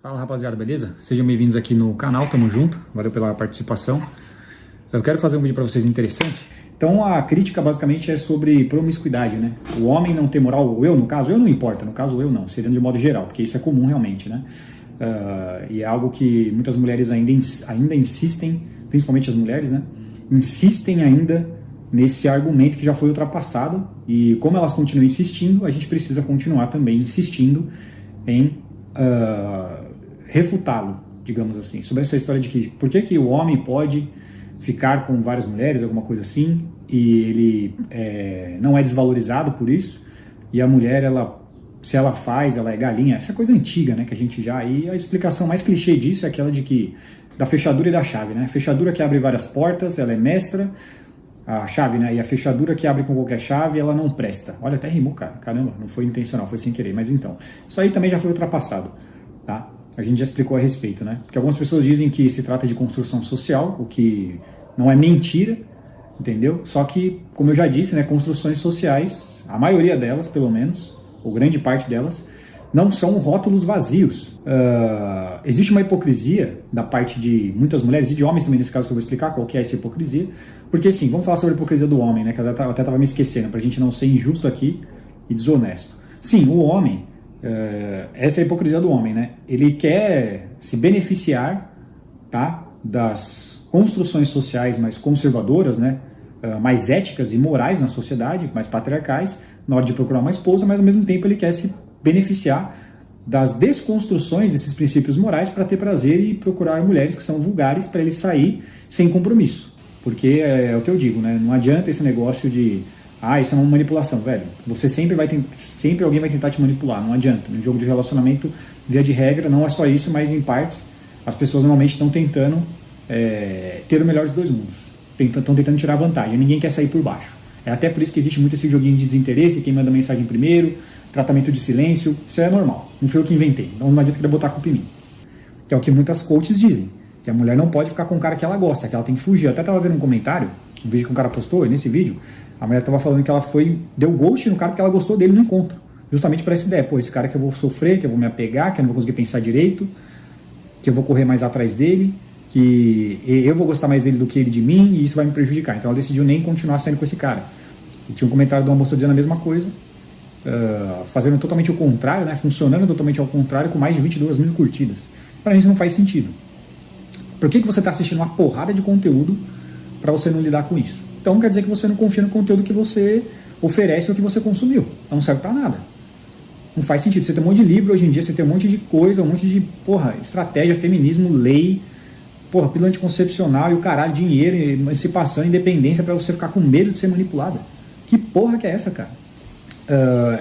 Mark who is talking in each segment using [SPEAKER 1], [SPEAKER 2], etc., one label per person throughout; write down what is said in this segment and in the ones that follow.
[SPEAKER 1] Fala rapaziada, beleza? Sejam bem-vindos aqui no canal, tamo junto, valeu pela participação. Eu quero fazer um vídeo para vocês interessante. Então a crítica basicamente é sobre promiscuidade, né? O homem não ter moral, ou eu no caso, eu não importa, no caso eu não, seria de modo geral, porque isso é comum realmente, né? E é algo que muitas mulheres ainda insistem, principalmente as mulheres, né? Insistem ainda nesse argumento que já foi ultrapassado, e como elas continuam insistindo, a gente precisa continuar também insistindo em refutá-lo, digamos assim, sobre essa história de que por que o homem pode ficar com várias mulheres, alguma coisa assim, e ele não é desvalorizado por isso, e a mulher, se ela faz, ela é galinha. Essa coisa antiga, né, que a gente já... E a explicação mais clichê disso é aquela de que da fechadura e da chave, né? A fechadura que abre várias portas, ela é mestra, a chave, né? E a fechadura que abre com qualquer chave, ela não presta. Olha, até rimou, cara. Caramba, não foi intencional, foi sem querer. Mas então, isso aí também já foi ultrapassado, tá? A gente já explicou a respeito, né? Porque algumas pessoas dizem que se trata de construção social, o que não é mentira, entendeu? Só que, como eu já disse, né, construções sociais, a maioria delas, pelo menos, ou grande parte delas, não são rótulos vazios. Existe uma hipocrisia da parte de muitas mulheres, e de homens também, nesse caso que eu vou explicar qual que é essa hipocrisia. Porque, sim, vamos falar sobre a hipocrisia do homem, né? Que eu até estava me esquecendo, pra gente não ser injusto aqui e desonesto. Sim, o homem... essa é a hipocrisia do homem, né? Ele quer se beneficiar, tá, das construções sociais mais conservadoras, né, mais éticas e morais na sociedade, mais patriarcais, na hora de procurar uma esposa, mas ao mesmo tempo ele quer se beneficiar das desconstruções desses princípios morais para ter prazer e procurar mulheres que são vulgares para ele sair sem compromisso. Porque é o que eu digo, né? Não adianta esse negócio de isso é uma manipulação, velho. Você sempre alguém vai tentar te manipular, não adianta. No jogo de relacionamento, via de regra, não é só isso, mas em partes, as pessoas normalmente estão tentando ter o melhor dos dois mundos. Estão tentando tirar vantagem. Ninguém quer sair por baixo. É até por isso que existe muito esse joguinho de desinteresse, quem manda mensagem primeiro, tratamento de silêncio, isso é normal. Não foi eu que inventei, então não adianta querer botar a culpa em mim. Que é o que muitas coaches dizem, que a mulher não pode ficar com o cara que ela gosta, que ela tem que fugir. Eu até estava vendo um comentário, um vídeo que um cara postou, e nesse vídeo, a mulher estava falando que ela deu ghost no cara porque ela gostou dele no encontro. Justamente para essa ideia, esse cara que eu vou sofrer, que eu vou me apegar, que eu não vou conseguir pensar direito, que eu vou correr mais atrás dele, que eu vou gostar mais dele do que ele de mim, e isso vai me prejudicar. Então ela decidiu nem continuar saindo com esse cara. E tinha um comentário de uma moça dizendo a mesma coisa, fazendo totalmente o contrário, né? Funcionando totalmente ao contrário, com mais de 22 mil curtidas. Para mim isso não faz sentido. Por que você está assistindo uma porrada de conteúdo para você não lidar com isso? Então quer dizer que você não confia no conteúdo que você oferece ou que você consumiu. Não serve para nada. Não faz sentido. Você tem um monte de livro hoje em dia, você tem um monte de coisa, um monte de, estratégia, feminismo, lei, pílula anticoncepcional e o caralho, dinheiro, emancipação, independência para você ficar com medo de ser manipulada. Que porra que é essa, cara?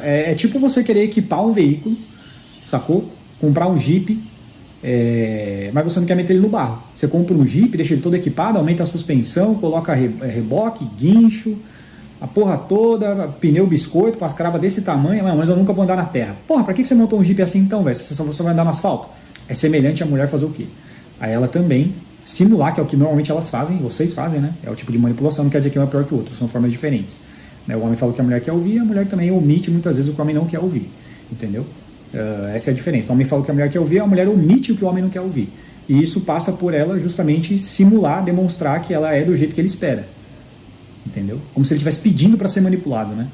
[SPEAKER 1] É tipo você querer equipar um veículo, sacou? Comprar um Jeep, mas você não quer meter ele no barro. Você compra um Jeep, deixa ele todo equipado, aumenta a suspensão, coloca reboque, guincho, a porra toda, pneu biscoito, com as cravas desse tamanho, mas eu nunca vou andar na terra. Porra, pra que você montou um Jeep assim então, velho? Você só vai andar no asfalto? É semelhante a mulher fazer o quê? A ela também simular, que é o que normalmente elas fazem, vocês fazem, né? É o tipo de manipulação, não quer dizer que um é pior que o outro, são formas diferentes. O homem fala o que a mulher quer ouvir, a mulher também omite muitas vezes o que o homem não quer ouvir, entendeu? Essa é a diferença. O homem fala o que a mulher quer ouvir, a mulher omite o que o homem não quer ouvir. E isso passa por ela justamente simular, demonstrar que ela é do jeito que ele espera, entendeu? Como se ele estivesse pedindo para ser manipulado, né?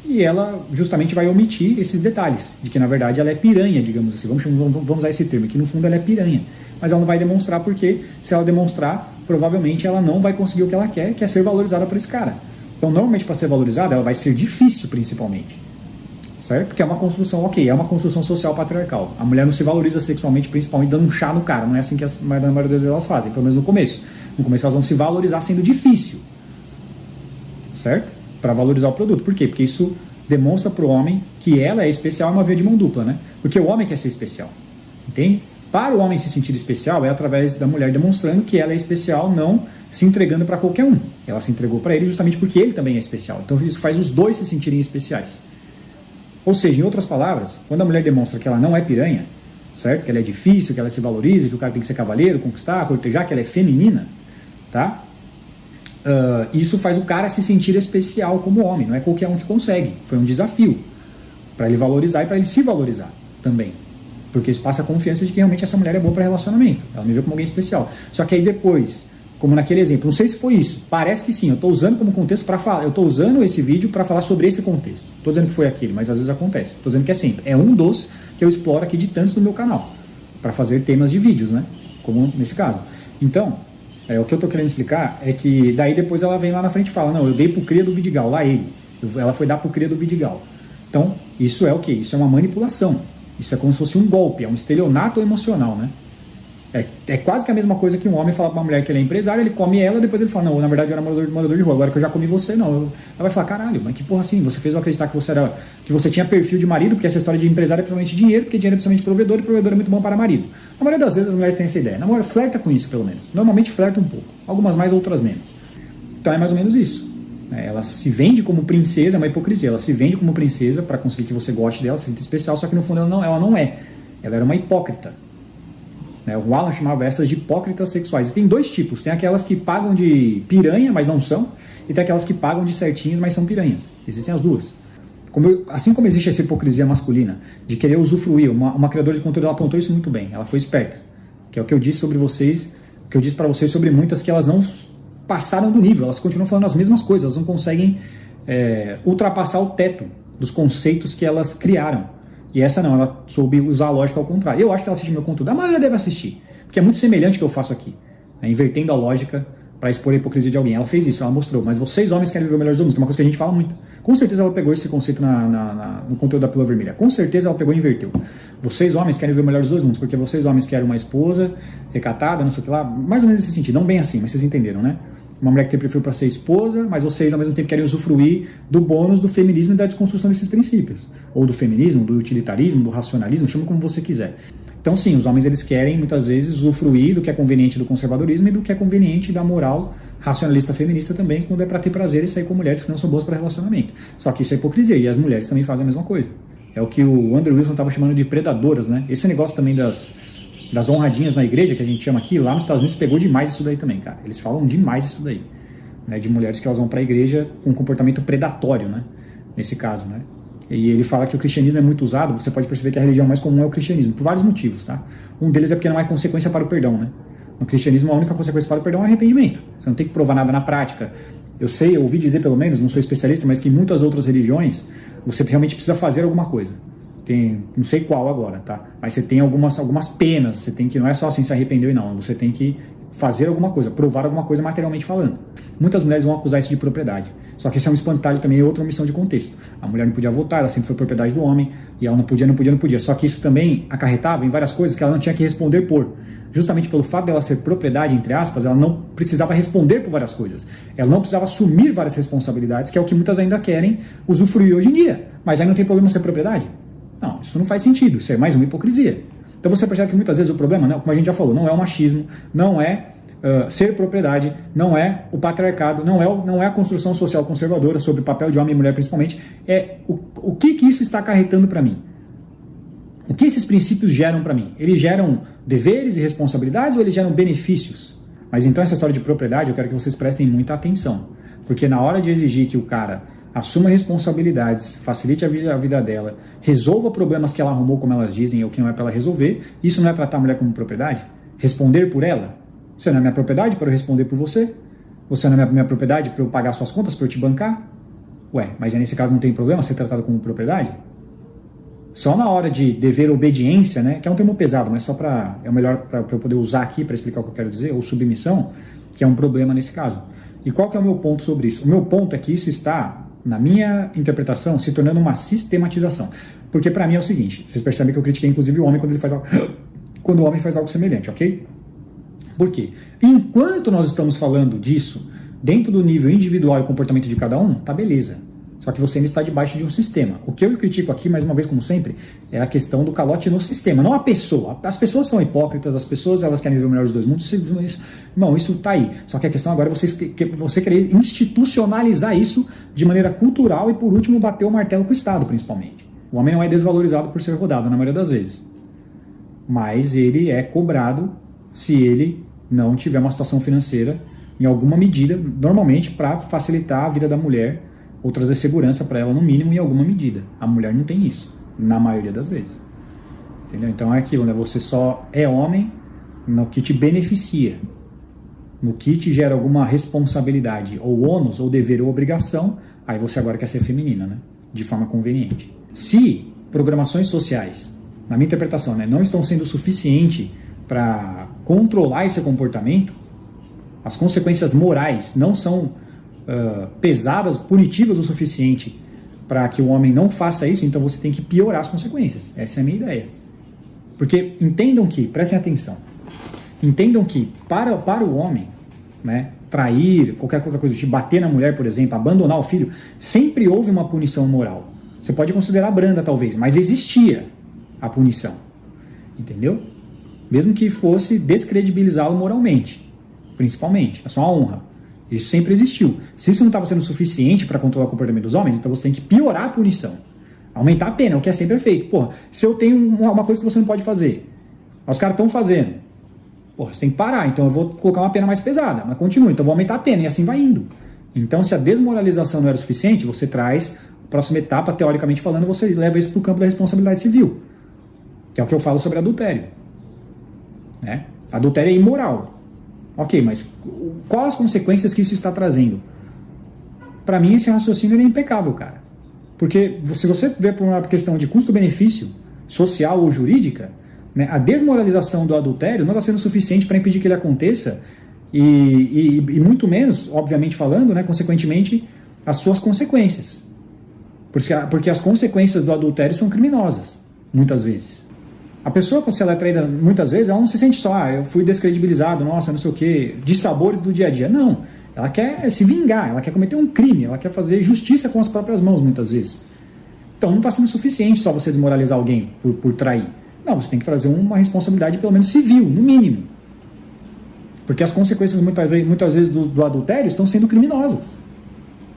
[SPEAKER 1] E ela justamente vai omitir esses detalhes, de que na verdade ela é piranha, digamos assim, vamos usar esse termo, que no fundo ela é piranha, mas ela não vai demonstrar porque se ela demonstrar, provavelmente ela não vai conseguir o que ela quer, que é ser valorizada por esse cara. Então normalmente para ser valorizada ela vai ser difícil principalmente, certo? Porque é uma construção, é uma construção social patriarcal. A mulher não se valoriza sexualmente, principalmente dando um chá no cara, não é assim que a maioria das vezes elas fazem, pelo menos no começo. No começo elas vão se valorizar sendo difícil, certo? Para valorizar o produto. Por quê? Porque isso demonstra para o homem que ela é especial, é uma via de mão dupla, né? Porque o homem quer ser especial, entende? Para o homem se sentir especial é através da mulher demonstrando que ela é especial, não se entregando para qualquer um. Ela se entregou para ele justamente porque ele também é especial. Então isso faz os dois se sentirem especiais. Ou seja, em outras palavras, quando a mulher demonstra que ela não é piranha, certo? Que ela é difícil, que ela se valoriza, que o cara tem que ser cavaleiro, conquistar, cortejar, que ela é feminina, tá? Isso faz o cara se sentir especial como homem, não é qualquer um que consegue. Foi um desafio para ele valorizar e para ele se valorizar também. Porque isso passa a confiança de que realmente essa mulher é boa para relacionamento. Ela me vê como alguém especial. Só que aí depois, como naquele exemplo, não sei se foi isso, parece que sim, eu estou usando como contexto para falar, eu estou usando esse vídeo para falar sobre esse contexto. Estou dizendo que foi aquele, mas às vezes acontece. Estou dizendo que é sempre. É um dos que eu exploro aqui de tantos no meu canal, para fazer temas de vídeos, né? Como nesse caso. Então, o que eu estou querendo explicar é que daí depois ela vem lá na frente e fala, não, eu dei pro cria do Vidigal, lá ele. Ela foi dar pro cria do Vidigal. Então, isso é o quê? Isso é uma manipulação. Isso é como se fosse um golpe, é um estelionato emocional, né? É quase que a mesma coisa que um homem fala pra uma mulher que ele é empresário, ele come ela, depois ele fala, não, na verdade eu era morador de rua, agora que eu já comi você, não. Ela vai falar, caralho, mas que porra assim, você fez eu acreditar que você tinha perfil de marido, porque essa história de empresário é principalmente dinheiro, porque dinheiro é principalmente provedor, e provedor é muito bom para marido. Na maioria das vezes as mulheres têm essa ideia. Namora, flerta com isso, pelo menos. Normalmente flerta um pouco. Algumas mais, outras menos. Então é mais ou menos isso. Ela se vende como princesa, é uma hipocrisia. Ela se vende como princesa para conseguir que você goste dela, se sinta especial, só que no fundo ela não é. Ela era uma hipócrita. O Alan chamava essas de hipócritas sexuais. E tem dois tipos. Tem aquelas que pagam de piranha, mas não são. E tem aquelas que pagam de certinhas, mas são piranhas. Existem as duas. Assim como existe essa hipocrisia masculina de querer usufruir, uma criadora de conteúdo, ela apontou isso muito bem. Ela foi esperta. Que é o que eu disse sobre vocês, o que eu disse para vocês sobre muitas que elas não passaram do nível. Elas continuam falando as mesmas coisas. Elas não conseguem ultrapassar o teto dos conceitos que elas criaram. E essa não, ela soube usar a lógica ao contrário. Eu acho que ela assiste meu conteúdo. A maioria deve assistir. Porque é muito semelhante ao que eu faço aqui. Invertendo a lógica para expor a hipocrisia de alguém. Ela fez isso, ela mostrou. Mas vocês, homens, querem viver o melhor dos mundos, que é uma coisa que a gente fala muito. Com certeza ela pegou esse conceito no conteúdo da Pílula Vermelha. Com certeza ela pegou e inverteu. Vocês, homens, querem viver o melhor dos dois mundos. Porque vocês, homens, querem uma esposa recatada, não sei o que lá. Mais ou menos nesse sentido. Não bem assim, mas vocês entenderam, né? Uma mulher que tem perfil para ser esposa, mas vocês ao mesmo tempo querem usufruir do bônus do feminismo e da desconstrução desses princípios. Ou do feminismo, do utilitarismo, do racionalismo, chama como você quiser. Então sim, os homens eles querem muitas vezes usufruir do que é conveniente do conservadorismo e do que é conveniente da moral racionalista feminista também, quando é para ter prazer e sair com mulheres que não são boas para relacionamento. Só que isso é hipocrisia e as mulheres também fazem a mesma coisa. É o que o Andrew Wilson estava chamando de predadoras, né? Esse negócio também das honradinhas na igreja, que a gente chama aqui, lá nos Estados Unidos pegou demais isso daí também, cara. Eles falam demais isso daí, né? De mulheres que elas vão para a igreja com um comportamento predatório, né? Nesse caso, né? E ele fala que o cristianismo é muito usado, você pode perceber que a religião mais comum é o cristianismo, por vários motivos, tá? Um deles é porque não há consequência para o perdão, né? No cristianismo a única consequência para o perdão é o arrependimento. Você não tem que provar nada na prática. Eu ouvi dizer pelo menos, não sou especialista, mas que em muitas outras religiões você realmente precisa fazer alguma coisa. Tem, não sei qual agora, tá? Mas você tem algumas penas, você tem que, não é só assim se arrependeu e não, você tem que fazer alguma coisa, provar alguma coisa materialmente falando. Muitas mulheres vão acusar isso de propriedade. Só que isso é um espantalho também, é outra omissão de contexto. A mulher não podia votar, ela sempre foi propriedade do homem, e ela não podia. Só que isso também acarretava em várias coisas que ela não tinha que responder por. Justamente pelo fato dela ser propriedade, entre aspas, ela não precisava responder por várias coisas. Ela não precisava assumir várias responsabilidades, que é o que muitas ainda querem usufruir hoje em dia. Mas aí não tem problema ser propriedade? Não, isso não faz sentido, isso é mais uma hipocrisia. Então você percebe que muitas vezes o problema, né, como a gente já falou, não é o machismo, não é ser propriedade, não é o patriarcado, não é a construção social conservadora sobre o papel de homem e mulher principalmente, é o que isso está acarretando para mim. O que esses princípios geram para mim? Eles geram deveres e responsabilidades ou eles geram benefícios? Mas então essa história de propriedade eu quero que vocês prestem muita atenção, porque na hora de exigir que o cara assuma responsabilidades, facilite a vida dela, resolva problemas que ela arrumou, como elas dizem, ou que não é para ela resolver, isso não é tratar a mulher como propriedade? Responder por ela? Você não é minha propriedade para eu responder por você? Você não é minha propriedade para eu pagar suas contas, para eu te bancar? Ué, mas aí nesse caso não tem problema ser tratado como propriedade? Só na hora de dever obediência, né, que é um termo pesado, mas só é o melhor para eu poder usar aqui para explicar o que eu quero dizer, ou submissão, que é um problema nesse caso. E qual que é o meu ponto sobre isso? O meu ponto é que isso está, na minha interpretação, se tornando uma sistematização. Porque para mim é o seguinte, vocês percebem que eu critiquei inclusive o homem quando o homem faz algo semelhante, ok? Por quê? Enquanto nós estamos falando disso, dentro do nível individual e comportamento de cada um, tá beleza. Só que você ainda está debaixo de um sistema. O que eu critico aqui, mais uma vez, como sempre, é a questão do calote no sistema, não a pessoa. As pessoas são hipócritas, as pessoas elas querem viver o melhor dos dois mundos. Irmão, isso tá aí. Só que a questão agora é você querer institucionalizar isso de maneira cultural e, por último, bater o martelo com o Estado, principalmente. O homem não é desvalorizado por ser rodado, na maioria das vezes. Mas ele é cobrado se ele não tiver uma situação financeira, em alguma medida, normalmente para facilitar a vida da mulher, ou trazer segurança para ela no mínimo em alguma medida. A mulher não tem isso, na maioria das vezes. Entendeu? Então é aquilo, né? Você só é homem no que te beneficia, no que te gera alguma responsabilidade, ou ônus, ou dever, ou obrigação, aí você agora quer ser feminina, né? De forma conveniente. Se programações sociais, na minha interpretação, né, não estão sendo suficiente para controlar esse comportamento, as consequências morais não são pesadas, punitivas o suficiente para que o homem não faça isso, então você tem que piorar as consequências. Essa é a minha ideia. Porque entendam que, prestem atenção, entendam que para o homem, né, trair, qualquer outra coisa, tipo bater na mulher, por exemplo, abandonar o filho, sempre houve uma punição moral. Você pode considerar branda, talvez, mas existia a punição. Entendeu? Mesmo que fosse descredibilizá-lo moralmente, principalmente, a sua honra. Isso sempre existiu. Se isso não estava sendo suficiente para controlar o comportamento dos homens, então você tem que piorar a punição. Aumentar a pena, o que é sempre feito. Porra, se eu tenho uma coisa que você não pode fazer, os caras estão fazendo, porra, você tem que parar, então eu vou colocar uma pena mais pesada, mas continua, então eu vou aumentar a pena, e assim vai indo. Então, se a desmoralização não era suficiente, você traz a próxima etapa, teoricamente falando, você leva isso para o campo da responsabilidade civil, que é o que eu falo sobre adultério. Né? Adultério é imoral. Ok, mas quais as consequências que isso está trazendo? Para mim, esse raciocínio é impecável, cara. Porque se você vê por uma questão de custo-benefício, social ou jurídica, né, a desmoralização do adultério não está sendo suficiente para impedir que ele aconteça e muito menos, obviamente falando, né, consequentemente, as suas consequências. Porque as consequências do adultério são criminosas, muitas vezes. A pessoa, se ela é traída muitas vezes, ela não se sente só, eu fui descredibilizado, nossa, não sei o quê, dissabores do dia a dia. Não, ela quer se vingar, ela quer cometer um crime, ela quer fazer justiça com as próprias mãos, muitas vezes. Então não está sendo suficiente só você desmoralizar alguém por trair. Não, você tem que trazer uma responsabilidade pelo menos civil, no mínimo. Porque as consequências muitas vezes do adultério estão sendo criminosas.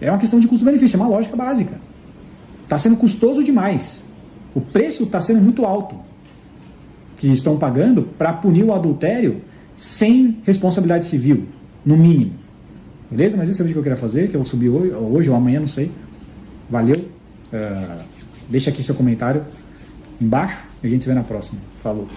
[SPEAKER 1] É uma questão de custo-benefício, é uma lógica básica. Está sendo custoso demais. O preço está sendo muito alto que estão pagando para punir o adultério sem responsabilidade civil, no mínimo. Beleza? Mas esse é o vídeo que eu queria fazer, que eu vou subir hoje ou amanhã, não sei. Valeu. Deixa aqui seu comentário embaixo e a gente se vê na próxima. Falou.